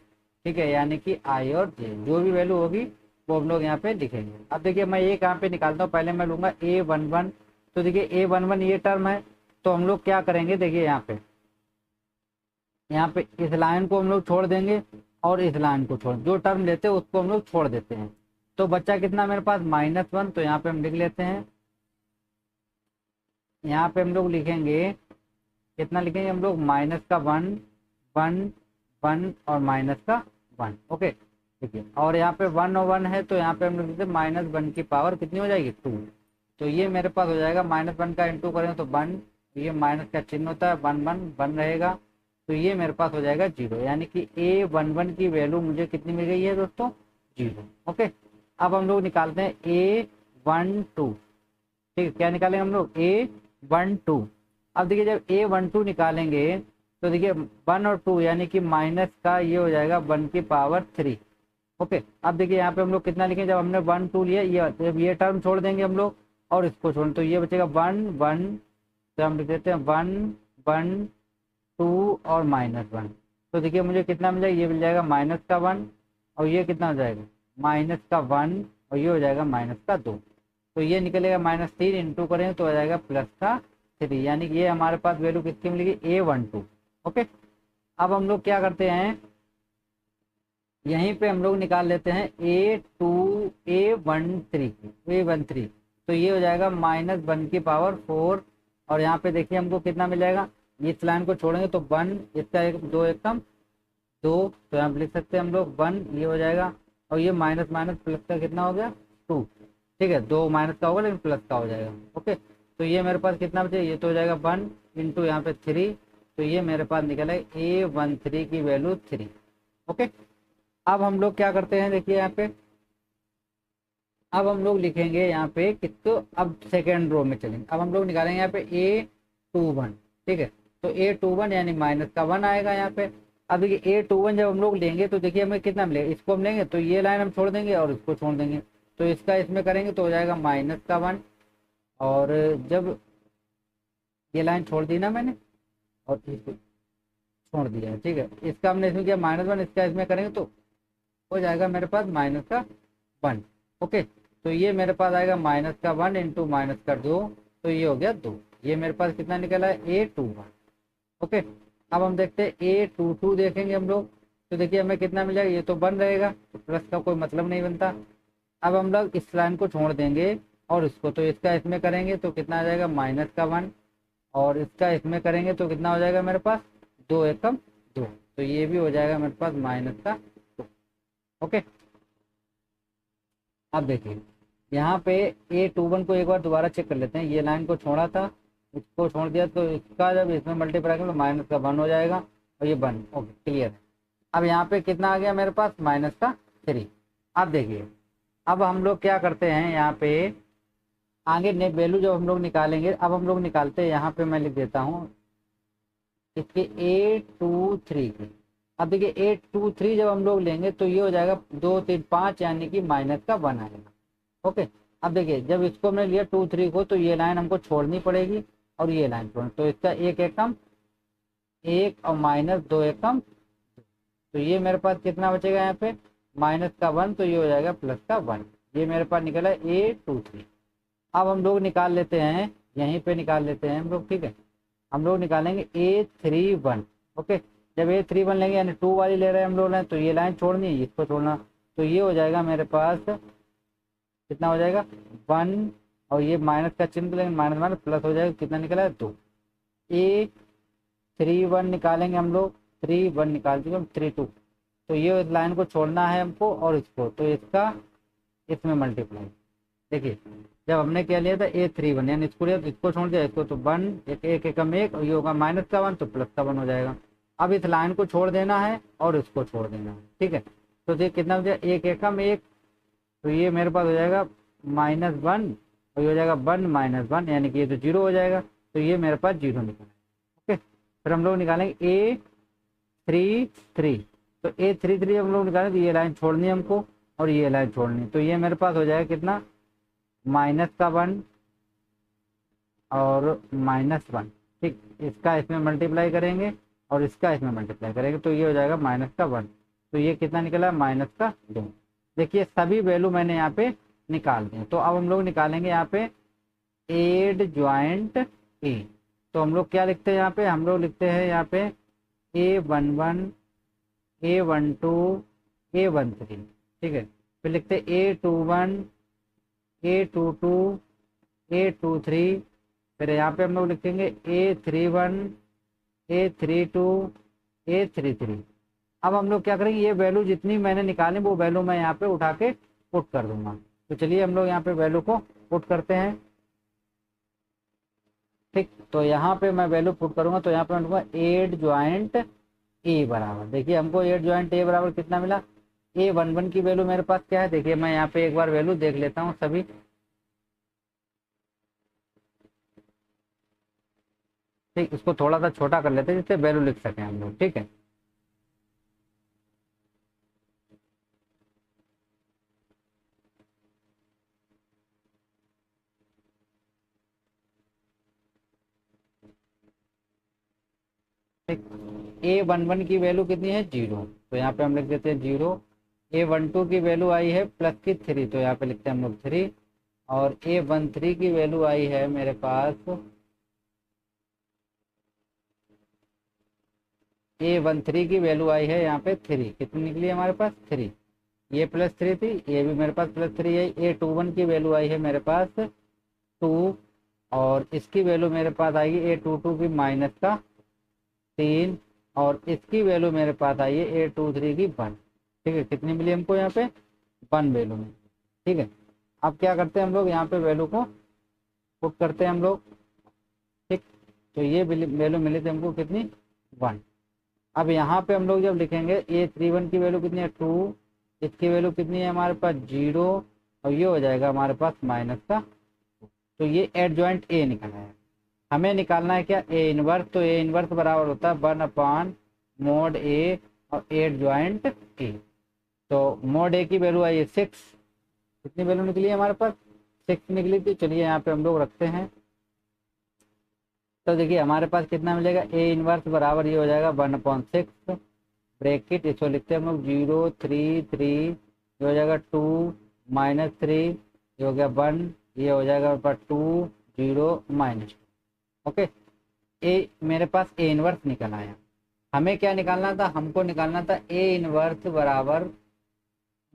ठीक है, यानी कि I और J जो भी वैल्यू होगी वो हम लोग यहाँ पे लिखेंगे। अब देखिए मैं ये कहाँ पे निकालता हूँ, पहले मैं लूंगा A11, तो देखिए A11 ये टर्म है, तो हम लोग क्या करेंगे, देखिए यहाँ पे इस लाइन को हम लोग छोड़ देंगे और इस लाइन को छोड़, जो टर्म लेते हैं उसको हम लोग छोड़ देते हैं, तो बच्चा कितना मेरे पास -1, तो यहाँ पे हम लिख लेते हैं, यहाँ पे हम लोग लिखेंगे कितना लिखेंगे हम लोग, -1 1 1 और -1। ओके, देखिए, और यहाँ पे 1 और 1 है, तो यहाँ पे हम लोग लिखते हैं -1 की पावर कितनी हो जाएगी 2, तो ये मेरे पास हो जाएगा -1 का इंटू करें तो 1, ये माइनस का चिन्ह होता है, 1 1 1 रहेगा, तो ये मेरे पास हो जाएगा 0, यानी कि A11 की वैल्यू मुझे कितनी मिल गई है दोस्तों, 0। ओके, अब हम लोग निकालते हैं A12, ठीक है, क्या निकालेंगे हम लोग, A12। अब देखिए जब A12 निकालेंगे तो देखिए 1 और 2 यानी कि माइनस का ये हो जाएगा 1 की पावर 3। ओके, अब देखिए यहाँ पे हम लोग कितना लिखेंगे, जब हमने 1 2 लिया, ये टर्म छोड़ देंगे हम लोग और इसको छोड़, तो ये बचेगा 1 1, तो हम लिख देते हैं 1 1 2 और -1, तो देखिए मुझे कितना मिल जाएगा, ये मिल जाएगा -1 और ये कितना हो जाएगा -1 और ये हो जाएगा -2, तो ये निकलेगा -3 इंटू करें तो हो जाएगा +3, यानी कि ये हमारे पास वैल्यू किसकी मिलेगी, A12। ओके, अब हम लोग क्या करते हैं, यहीं पे हम लोग निकाल लेते हैं A13, तो ये हो जाएगा -1 की पावर 4, और यहाँ पे देखिए हमको कितना मिल जाएगा, इस लाइन को छोड़ेंगे तो 1, इसका 2 एकम 2, तो यहाँ पे लिख सकते हैं हम लोग 1, ये हो जाएगा, और ये माइनस माइनस प्लस का कितना हो गया 2, ठीक है, 2 माइनस का होगा लेकिन प्लस का हो जाएगा। ओके, तो ये मेरे पास कितना बचे, ये तो हो जाएगा 1 इंटू यहाँ पे 3, तो ये मेरे पास निकला है A13 की वैल्यू 3। ओके, अब हम लोग क्या करते हैं, देखिए यहाँ पे अब हम लोग लिखेंगे यहाँ पे कितो, अब सेकेंड रो में चलेंगे, अब हम लोग निकालेंगे यहाँ पे A21, ठीक है, तो A21 यानी -1 आएगा यहाँ पे। अब देखिए A21 जब हम लोग लेंगे तो देखिए हमें कितना मिलेगा, इसको हम लेंगे तो ये लाइन हम छोड़ देंगे और इसको छोड़ देंगे, तो इसका इसमें करेंगे तो हो जाएगा -1, और जब ये लाइन छोड़ दी ना मैंने और इसको छोड़ दिया है, ठीक है, इसका हमने इसमें किया -1, इसका इसमें करेंगे तो हो जाएगा मेरे पास -1। ओके, तो ये मेरे पास आएगा -1 इंटू -2, तो ये हो गया 2, ये मेरे पास कितना निकला है A21। ओके, अब हम देखते हैं A22 देखेंगे हम लोग, तो देखिए हमें कितना मिल जाएगा, ये तो 1 रहेगा, तो प्लस का कोई मतलब नहीं बनता। अब हम लोग इस लाइन को छोड़ देंगे और इसको, तो इसका इसमें करेंगे तो कितना आ जाएगा -1, और इसका इसमें करेंगे तो कितना हो जाएगा मेरे पास 2 एकम 2, तो ये भी हो जाएगा मेरे पास -2। ओके, अब देखिए यहाँ पे A21 को एक बार दोबारा चेक कर लेते हैं, ये लाइन को छोड़ा था, इसको छोड़ दिया, तो इसका जब इसमें मल्टीप्लाई करें तो -1 हो जाएगा और ये 1। ओके, क्लियर है। अब यहाँ पे कितना आ गया मेरे पास -3। अब देखिए अब हम लोग क्या करते हैं, यहाँ पे आगे ने वैल्यू जब हम लोग निकालेंगे, अब हम लोग निकालते हैं, यहाँ पे मैं लिख देता हूँ इसके A23 की। अब देखिए A23 जब हम लोग लेंगे तो ये हो जाएगा 2 3 5, यानी कि -1 आएगा। ओके, अब देखिए जब इसको हमने लिया 2 3 को, तो ये लाइन हमको छोड़नी पड़ेगी और ये लाइन छोड़नी, तो इसका 1 एकम 1 और -2 एकम, तो ये मेरे पास कितना बचेगा यहाँ पे -1, तो ये हो जाएगा +1, ये मेरे पास निकला A23। अब हम लोग निकाल लेते हैं, यहीं पे निकाल लेते हैं हम लोग, ठीक है, हम लोग निकालेंगे A31। ओके, जब A31 लेंगे यानी 2 वाली ले रहे हैं हम लोग हैं, तो ये लाइन छोड़नी है, इसको छोड़ना, तो ये हो जाएगा मेरे पास कितना हो जाएगा 1, और ये माइनस का चिन्ह लेंगे, माइनस माइनस प्लस हो जाएगा, कितना निकला है 2। A31 निकालेंगे हम लोग, 3 1 निकाल चुके हम, 3 2, तो ये इस लाइन को छोड़ना है हमको और इसको, तो इसका इसमें मल्टीप्लाई। देखिए जब हमने क्या लिया था A31 यानी इसको लिया, तो इसको छोड़ दिया, इसको तो 1 एक एकम 1, और ये होगा -1 तो +1 हो जाएगा। अब इस लाइन को छोड़ देना है और इसको छोड़ देना है, ठीक है, तो देखिए कितना हो जाएगा 1 एकम 1, तो ये मेरे पास हो जाएगा -1, और ये हो जाएगा 1 -1, यानी कि ये तो 0 हो जाएगा, तो ये मेरे पास 0 निकला। ओके, फिर हम लोग निकालेंगे A33, तो A33 हम लोग निकालें तो ये लाइन छोड़नी है हमको और ये लाइन छोड़नी, तो ये मेरे पास हो जाएगा कितना, -1 और -1। ठीक, इसका इसमें मल्टीप्लाई करेंगे और इसका इसमें मल्टीप्लाई करेंगे तो ये हो जाएगा -1। तो ये कितना निकला, -2। देखिए सभी वैल्यू मैंने यहाँ पे निकाल दिए। तो अब हम लोग निकालेंगे यहाँ पे एड ज्वाइंट ए। तो हम लोग क्या लिखते हैं यहाँ पे, हम लोग लिखते हैं यहाँ पे A11 A12 A13। ठीक है, फिर लिखते हैं A21 A22 A23। फिर यहाँ पे हम लोग लिखेंगे A31 A32 A33। अब हम लोग क्या करेंगे, ये वैल्यू जितनी मैंने निकाली वो वैल्यू मैं यहाँ पे उठा के पुट कर दूंगा। तो चलिए हम लोग यहाँ पे वैल्यू को पुट करते हैं। ठीक, तो यहाँ पे मैं वैल्यू पुट करूंगा तो यहाँ पे मैं लिखूंगा एड ज्वाइंट ए बराबर, देखिए हमको एड ज्वाइंट ए बराबर कितना मिला, A11 की वैल्यू मेरे पास क्या है, देखिए मैं यहाँ पे एक बार वैल्यू देख लेता हूँ सभी। ठीक, इसको थोड़ा सा छोटा कर लेते हैं जिससे वैल्यू लिख सकें हम लोग। ठीक है, ठीक, A11 की वैल्यू कितनी है, 0, तो यहाँ पे हम लिख देते हैं 0। A12 की वैल्यू आई है +3, तो यहाँ पे लिखते हैं हम लोग 3। और A13 की वैल्यू आई है मेरे पास, A13 की वैल्यू आई है यहाँ पे 3, कितनी निकली है हमारे पास 3। ये +3 थी, ये भी मेरे पास +3 है। A21 की वैल्यू आई है मेरे पास 2 और इसकी वैल्यू मेरे पास आएगी A22 की -3 और इसकी वैल्यू मेरे पास आई है A23 की 1। ठीक है, कितनी मिली हमको यहाँ पे, 1 वैल्यू में। ठीक है, अब क्या करते हैं हम लोग यहाँ पे वैल्यू को पुट करते हैं हम लोग। ठीक, तो ये वैल्यू मिली थी हमको कितनी, 1। अब यहाँ पे हम लोग जब लिखेंगे A31 की वैल्यू कितनी है 2, इसकी वैल्यू कितनी है हमारे पास 0 और ये हो जाएगा हमारे पास -2। तो ये एड ज्वाइंट ए निकला है। हमें निकालना है क्या, ए इनवर्स, तो ए इनवर्स बराबर होता है 1/mod A और एड ज्वाइंट ए। तो mod A की वैल्यू आई है 6, कितनी वैल्यू निकली है हमारे पास, 6 निकली थी। चलिए यहाँ पे हम लोग रखते हैं, तो देखिए हमारे पास कितना मिलेगा, ए इनवर्स बराबर ये हो जाएगा 1/6 ब्रैकेट, इसको लिखते हैं हम लोग 0 3 3, ये हो जाएगा 2 -3, ये हो गया 1, ये हो जाएगा 2 0 -2। ओके, ए मेरे पास ए इनवर्स निकल आया। हमें क्या निकालना था, हमको निकालना था ए इनवर्स बराबर,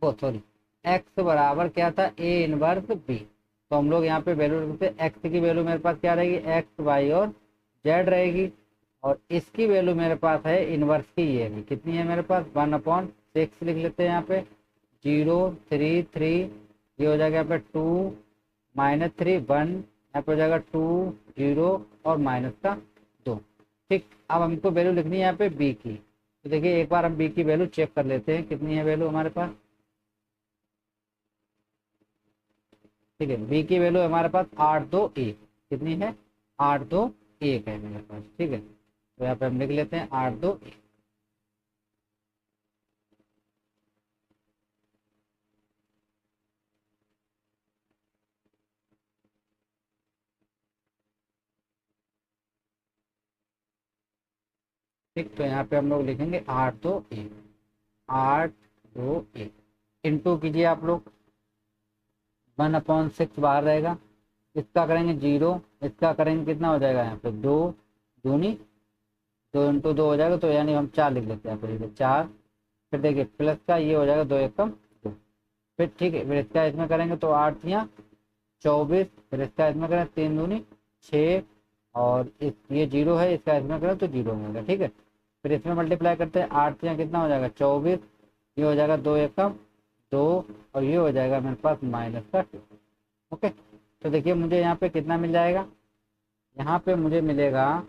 वो सॉरी, एक्स बराबर क्या था, ए इनवर्स बी। तो हम लोग यहाँ पे वैल्यू रखते हैं, एक्स की वैल्यू मेरे पास क्या रहेगी, एक्स वाई और जेड रहेगी और इसकी वैल्यू मेरे पास है इनवर्स की, ये भी कितनी है मेरे पास 1/6 लिख लेते हैं यहाँ पे 0 3 3, ये हो जाएगा यहाँ पे 2 -3 1, यहाँ पे हो जाएगा 2 0 और -2। ठीक, अब हमको वैल्यू लिखनी है यहाँ पे बी की। तो देखिए एक बार हम बी की वैल्यू चेक कर लेते हैं कितनी है वैल्यू हमारे पास। ठीक है, बी की वैल्यू हमारे पास 821, कितनी है 821 है मेरे पास। ठीक है, तो यहाँ पे हम लिख लेते हैं 821। ठीक, तो यहाँ पे हम लोग लिखेंगे 821 821 इंटू कीजिए आप लोग 1/6 बाहर रहेगा, इसका करेंगे 0, इसका करेंगे कितना हो जाएगा यहाँ पे 2 दूनी 2 × 2 हो जाएगा, तो यानी हम 4 लिख लेते हैं यहाँ पे 4। फिर देखिए प्लस का ये हो जाएगा 2 एकम 2। फिर ठीक है, फिर इसका इसमें करेंगे तो 8 या 24, फिर इसका इसमें करें 3 दूनी 6 और ये 0 है, इसका इसमें करें तो 0 मिलेगा। ठीक है, फिर इसमें मल्टीप्लाई करते हैं 8 या कितना हो जाएगा 24, ये हो जाएगा 2 एकम 2 और ये हो जाएगा मेरे पास -2। ओके, तो देखिए मुझे यहाँ पे कितना मिल जाएगा, यहाँ पे मुझे मिलेगा,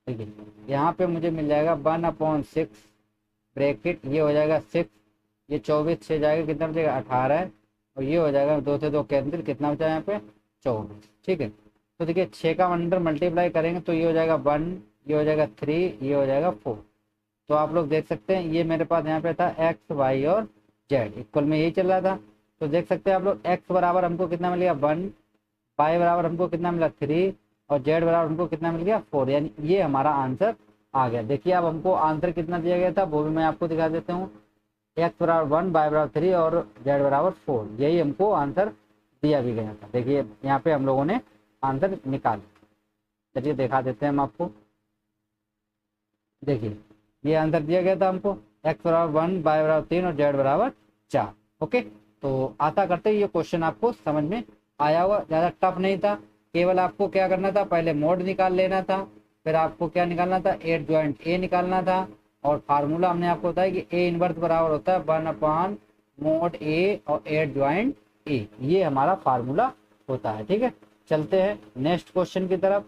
देखिए यहाँ पे मुझे मिल जाएगा 1/6 ब्रैकेट, ये हो जाएगा 6, ये 24 से जाएगा कितना बचेगा 18 और ये हो जाएगा 2 से 2 कैंसिल, कितना बचा यहाँ पे 24। ठीक है, तो देखिए 6 का अंडर मल्टीप्लाई करेंगे तो ये हो जाएगा 1 ये हो जाएगा 3, ये हो जाएगा 4। तो आप लोग देख सकते हैं ये मेरे पास यहाँ पे था एक्स वाई और जेड इक्वल में यही चल रहा था। तो देख सकते हैं आप लोग एक्स बराबर हमको कितना मिल गया 1, वाई बराबर हमको कितना मिला 3 और जेड बराबर हमको कितना मिल गया 4, यानी ये हमारा आंसर आ गया। देखिए अब हमको आंसर कितना दिया गया था वो भी मैं आपको दिखा देता हूँ। एक्स बराबर 1, वाई बराबर 3 और जेड बराबर 4, यही हमको आंसर दिया भी गया था। देखिए यहाँ पे हम लोगों ने आंसर निकाला। चलिए दिखा देते हैं हम आपको। देखिए ये आंसर दिया गया था हमको, एक्स बराबर 1, वाई बराबर 3 और जेड बराबर 4। ओके, तो आशा करते हैं ये क्वेश्चन आपको समझ में आया होगा। ज़्यादा टफ नहीं था, केवल आपको क्या करना था, पहले मोड निकाल लेना था, फिर आपको क्या निकालना था, एट ज्वाइंट ए निकालना था। और फार्मूला हमने आपको बताया कि ए इनवर्स बराबर होता है 1/mod ए और एट ज्वाइंट ए, ये हमारा फार्मूला होता है। ठीक है, चलते हैं नेक्स्ट क्वेश्चन की तरफ।